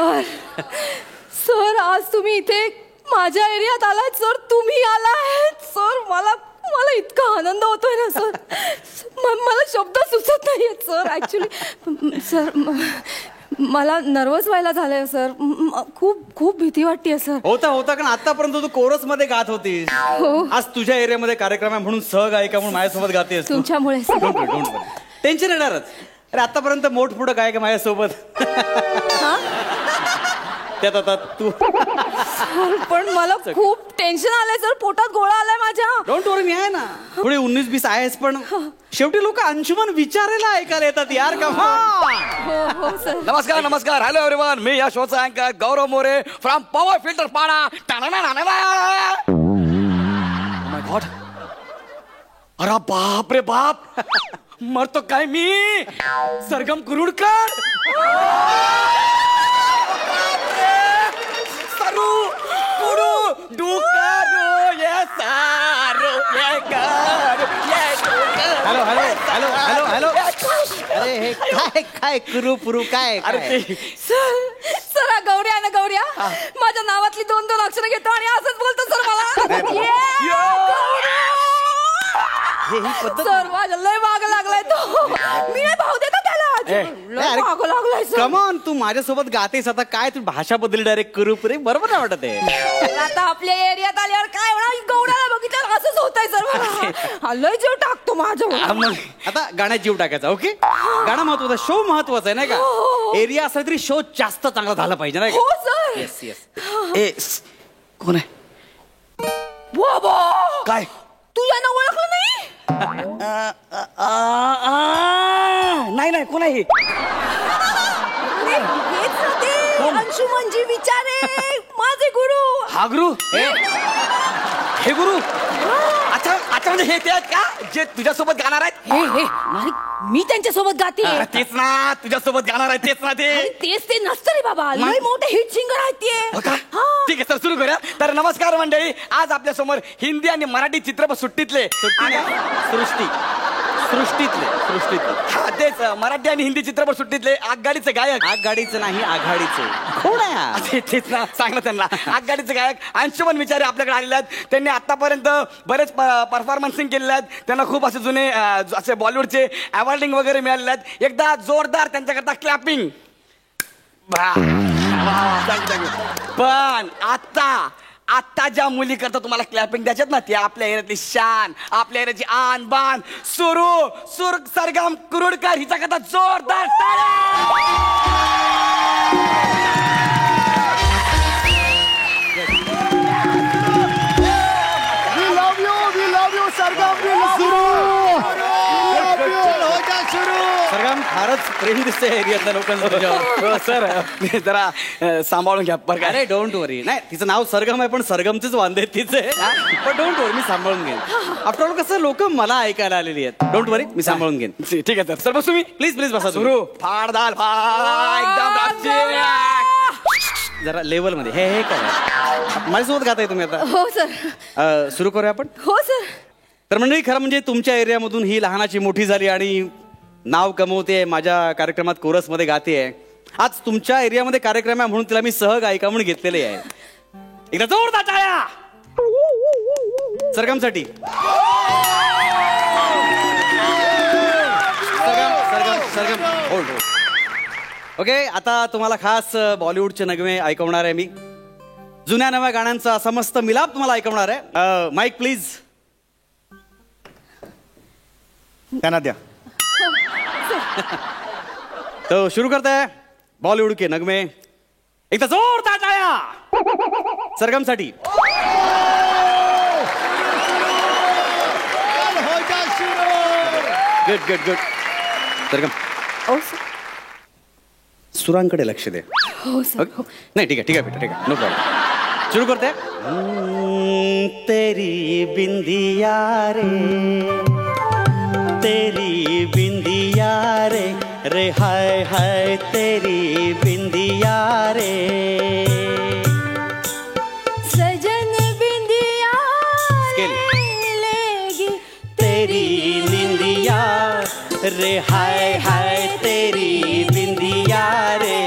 Sir sir आज तुम्ही इथे माझ्या एरियात आलात सर. तुम्ही आलात सर. मला मला इतका आनंद होतोय ना सर. मला शब्द सुचत नाहीयेत सर. ऍक्च्युली सर मला नर्वस व्हायला झालंय सर. खूप खूप भीती वाटतेय सर. होता कारण आतापर्यंत तू कोरस मध्ये गात होतीस. आज तुझ्या एरियामध्ये कार्यक्रम आहे म्हणून सहगायिका म्हणून माझ्यासोबत गातेस. तुमच्यामुळे टेन्शन येणारच. अरे आतापर्यंत मोठ पुढं गायक माझ्यासोबत. त्यात आता तू. पण मला खूप टेन्शन आलंय सर. पोटात गोळा आलाय माझ्या. डोंट वरी मी आहे ना. पुढे 19-20 आहेस पण शेवटी लोक अंशुमन विचारायला ऐकायला येतात यार. का हो सर. नमस्कार नमस्कार. Hello everyone. मी या शोचा अँकर गौरव मोरे फ्रॉम पॉवर फिल्टर पाडा. माय गॉड. अरे बाप रे बाप. मरतो काय मी. सरगम कुरुडकर. सरू कुडू डुकारू ये सारू ये गारू ये डुकारू. Hello hello hello hello hello. अरे हे काय काय कुरू पुरू काय. अरे सर सर गौऱ्या ना गौऱ्या माझ्या नावातली 2-2 अक्षर घेतो आणि असंच बोलतो सर मला. सर माझ्या लय माग लागलाय तो. मी नाही भाव देतो त्याला. माग लागलाय सर. कमॉन तू माझ्यासोबत गातेस आता काय तू भाषा बदली डायरेक्ट करू पुरे. बरोबर नाही वाटत आहे. आता आपल्या एरियात आल्यावर काय होणार. गौऱ्याला बघितलं असंच होतंय सर मला. लय जीव टाकतो माझ्या. आता गाण्यात जीव टाकायचा. ओके गाणं महत्वाचं. शो महत्वाचा आहे नाही का. एरिया असला तरी शो जास्त चांगला झाला पाहिजे नाही हो सर. Yes yes. कोण आहे. बाबा काय तू यांना ओळखलं नाही. नाही नाही कोण आहे. हेच ना ते अंशुमनजी विचारे माझे गुरु. हा गुरु. हे गुरु. अच्छा अच्छा म्हणजे हे ते आहेत का जे तुझ्यासोबत गाणार आहेत. हे हे नाही मी त्यांच्यासोबत गाते. तेच ना तुझ्यासोबत गाणार आहेत तेच ना ते. तेच ते नसतं रे बाबा. लय मोठे हिट सिंगर आहेत ते. ठीक आहे सर सुरू करूया. तर नमस्कार मंडळी. आज आपल्या समोर हिंदी आणि मराठी चित्रपट सुट्टीतले सृष्टीतले हा तेच मराठी आणि हिंदी चित्रपट सुट्टीतले आगगाडीचे गायक. आगगाडीचं नाही आघाडीचे. कोण आहे. तेच ना सांगलं त्यांना. आगगाडीचे गायक अंशुमन विचारे आपल्याकडे आलेले आहेत. त्यांनी आतापर्यंत बरेच परफॉर्मन्सिंग केलेले आहेत. त्यांना खूप असे जुने असे बॉलिवूडचे अवॉर्डिंग वगैरे मिळालेले आहेत. एकदा जोरदार त्यांच्याकरता क्लॅपिंग. पण आता ज्या मुली करता तुम्हाला क्लॅपिंग द्यायच्यात ना त्या आपल्या एरियातली शान आपल्या एरियाची आन बान सुर सरगम कुरुडकर हिचा करता जोरदार We love you सरगम. We love you. सरगम फारच प्रेम दिसते एरियातल्या लोकांना. सर जरा सांभाळून घ्या बरं. अरे डोंट वरी. नाही तिचं नाव सरगम आहे पण सरगमचेच वांदे तिचे. पण डोंट वरी मी सांभाळून घेईन. आफ्टर ऑल कसं लोक मला ऐकायला आलेली आहेत. डोंट वरी मी सांभाळून घेईन. ठीक आहे सर. बस तुम्ही प्लीज बसा. सुरू फाड दाल एकदम जरा लेवल मध्ये हे काय माझ्यासोबत गाताय तुम्ही आता. हो सर. सुरू करूया आपण. हो सर. तर मंडळी खरं म्हणजे तुमच्या एरियामधून ही लहानाची मोठी झाली आणि नाव कमवते. माझ्या कार्यक्रमात कोरसमध्ये गाते. आज तुमच्या एरियामध्ये कार्यक्रम आहे म्हणून तिला मी सहगायिका म्हणून घेतलेले आहे. एकदा जोरदार टाळ्या सरगमसाठी. सरगम होल्ड. ओके आता तुम्हाला खास बॉलिवूडचे नगमे ऐकवणार आहे मी. जुन्या नव्या गाण्यांचा समस्त मिलाप तुम्हाला ऐकवणार आहे. Mike please. त्यांना द्या. तो शुरू करता है बॉलीवुड के नगमे. एकदा जोरदार टाळ्या सरगमसाठी. गुड. सरगम सुरांकडे लक्ष दे. हो सर. नाही ठीक आहे बेटा नो प्रॉब्लेम. शुरू करते. तेरी बिंदिया रे तेरी बिंदिया रे हाय हाय तेरी बिंदिया रे. सजन बिंदिया लेगी तेरी निंदिया रे हाय हाय तेरी बिंदिया रे.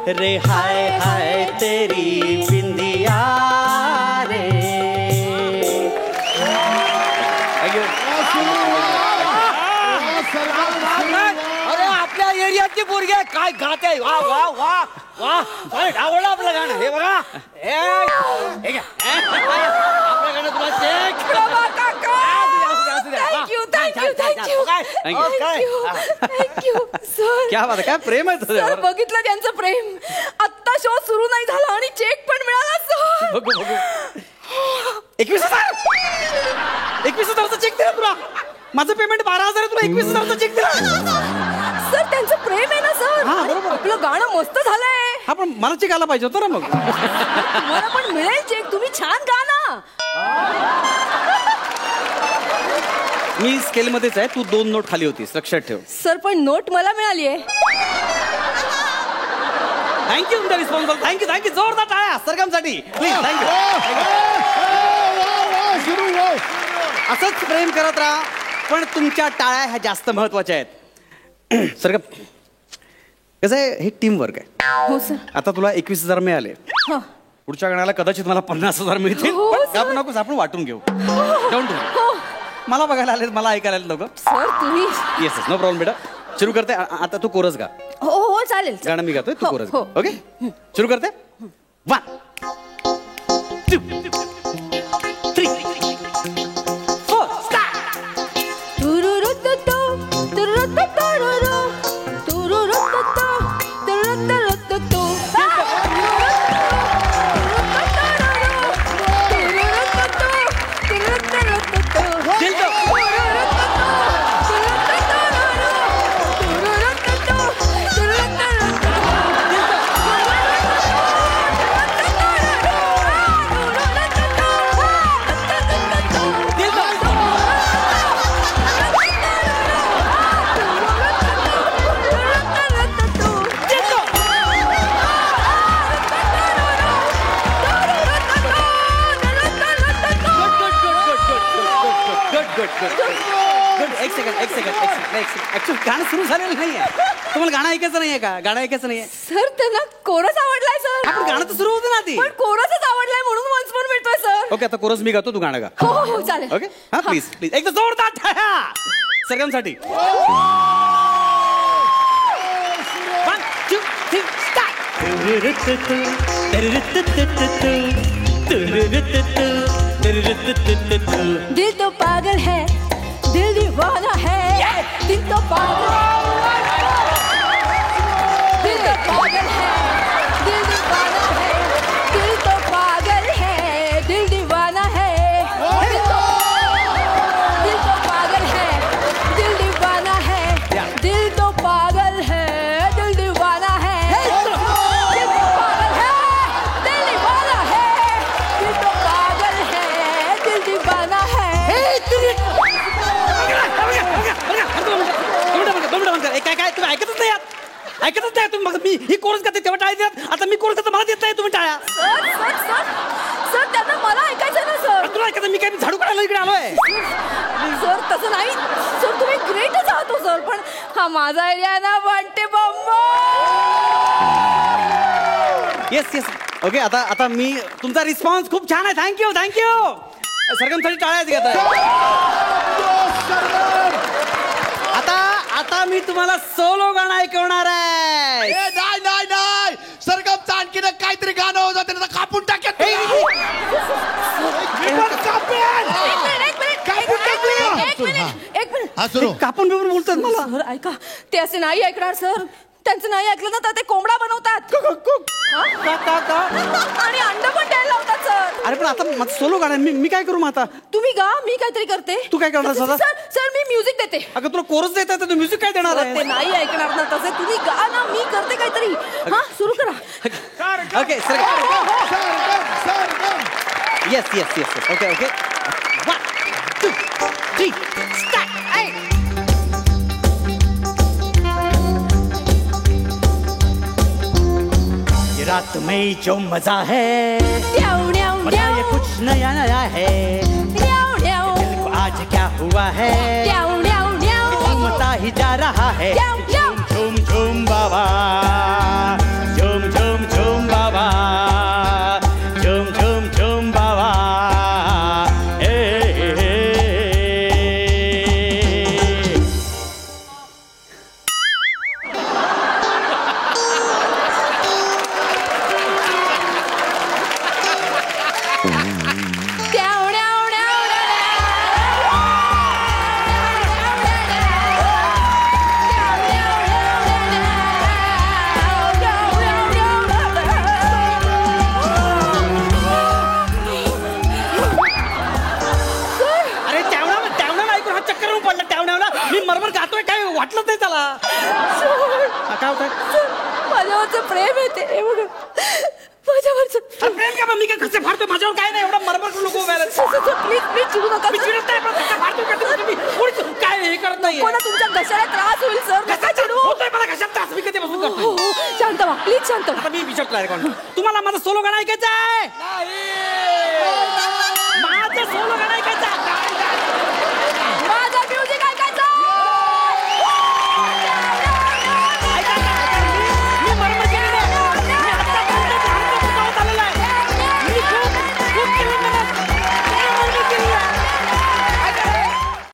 रे हाय हाय तेरी बिंदिया रे. अरे आपल्या एरियाची पोरगी आहे, काय गात आहे. वा वा वा वा काय आवडलं आपलं गाणं. हे बघा हे घ्या. आपलं गाणं तुला चेक. Thank you sir. क्या बात आहे, काय प्रेम आहे सर तुझ्यावर. बघितलं त्यांचं प्रेम. आत्ता शो सुरू नाही झाला आणि चेक पण मिळाला सर. बघू बघू. 21,000. 21,000चा चेक दिला तुला. माझं पेमेंट 12,000 आहे, तुला 21,000चा चेक दिला. सर त्यांचं प्रेम आहे ना सर. हा, बरोबर. आपलं गाणं मस्त झालंय. हा पण मला चेक आला पाहिजे होता ना मग. मला पण मिळेल चेक. तुम्ही छान गा ना. मी स्केल मध्येच आहे, तू 2 नोट खाली होतीस, लक्षात ठेव. सर पण नोट मला मिळाली आहे. थँक्यू तुमच्या रिस्पॉन्सिबल. Thank you thank you. जोरदार टाळ्या सरगमसाठी प्लीज. थँक्यू. असंच प्रेम करत राहा, पण तुमच्या टाळ्या ह्या जास्त महत्वाच्या आहेत. सरगम कसं आहे, हे टीम वर्क आहे. हो सर. आता तुला 21,000 मिळाले. हा. पुढच्या गाण्याला कदाचित मला 50,000 मिळतील. हो, पण सर. आपण नकोस, आपण वाटून घेऊ. Don't do. हो मला बघायला आले, मला ऐकायला आले लोक. सर तुम्ही. येस येस, नो प्रॉब्लेम बेटा. सुरू करते. आता तू कोरस गा. हो हो चालेल. गाणं मी गातोय, तू हो, कोरस हो. गा. ओके सुरू करते. 1 2 3 4 स्टार्ट. तुरुरुतुतु, तुरुरुतुतुरुरु, तुरुरुतुतु, तुरुरुतुतुतु. दिल तो. एक सेकंड. ऍक्च्युअली गाणं सुरू झालेलं नाहीये. तुम्हाला गाणं ऐकायचं नाहीये का? गाणं ऐकायचं नाहीये. सर त्यांना कोरस आवडलाय सर. आपण गाणं तर सुरू होतं ना आधी. पण कोरसच आवडलाय म्हणून वन्स मोर मिळतोय सर. ओके आता कोरस मी गातो, तू गाणं गा. हो हो हो चालेल. ओके हा प्लीज प्लीज. एकदा जोरदार टाळ्या सरगमसाठी. 1 2 3 स्टार्ट. दिल तो पागल है, दिल दीवाना है. दिल तो पागल है, दिल तो पागल है, दिल दीवाना है. दिल तो पागल है, दिल दीवाना है. दिल तो पागल है, दिल दीवाना है. दिल तो पागल है, दिल दीवाना है. दिल तो पागल है, दिल दीवाना है. दिल तो पागल है, दिल दीवाना है. काय तुम्ही ऐकतच नाही यात. ऐकतच नाही तुम्ही. मग मी ही कोरस गाते तेव्हा टाळ्या देतात. आता मी कोरस गाते मला देत नाही तुम्ही टाळ्या. सर सर सर सर त्यांना मला ऐकायचं ना सर. तुला ऐकायचं, मी काय झाडू काढायला इकडे आलोय. सर तसं नाही सर. तुम्ही ग्रेटच आहात हो सर. पण हा माझा एरिया आहे ना वाटते बंबो. Yes yes. ओके आता मी तुमचा रिस्पॉन्स खूप छान आहे. Thank you thank you. सरगमसाठी टाळ्याच घेत आहे. आता मी तुम्हाला सोलो गाणं ऐकवणार आहे. नाही सरगमचं आणखीन काहीतरी गाणं होतं त्याला कापून टाकत. एक मिनिट. कापून बिपून बोलतात मला. सर ऐका, ते असे नाही ऐकणार सर. त्यांचं नाही ऐकलं ना तर ते कोंबडा बनवतात आणि अंड पण द्यायला लावतात सर. अरे पण आता माझं सोलो गाणं आहे. मी काय करू मग आता? तुम्ही गा, मी काहीतरी करते. तू काय करणार सदा? सर सर मी म्युझिक देते. अगं तुला कोरस देत आहे तर तू म्युझिक काय देणार ते आहे? नाही ऐकणार ना तसे. तुम्ही गा ना, मी करते काहीतरी. हा सुरू करा. Okay sir. Yes yes yes. Okay okay. 1 2 3 start. ये रात में जो मजा है, ड्याव ड्याव पता ये ड्याव कुछ नया नया है. ड्याव ड्याव दिल को आज क्या हुआ है, ड्याव ड्याव ड्याव झूमता ही जा रहा है. ड्याव ड्याव झूम झूम बाबा झूम झूम मरमर गातोय काय वाटलं नाही त्याला. काय होतंय? माझ्यावरचं प्रेम आहे ते, हे बघ माझ्यावरचं प्रेम का मी काय कसे फाडतोय माझ्यावर काय नाही एवढा मरमर नको प्लीज प्लीज चिडू नका काय हे करत नाही कोणा तुमच्या घशाला त्रास होईल सर, नका चिडू. होतोय मला कशात त्रास मी कधी बसून करतो. शांत व्हा प्लीज, शांत व्हा. आता मी विचारतो कोण तुम्हाला माझं सोलो गाणं ऐकायचं आहे. माझं सोलो गाणं ऐकायचं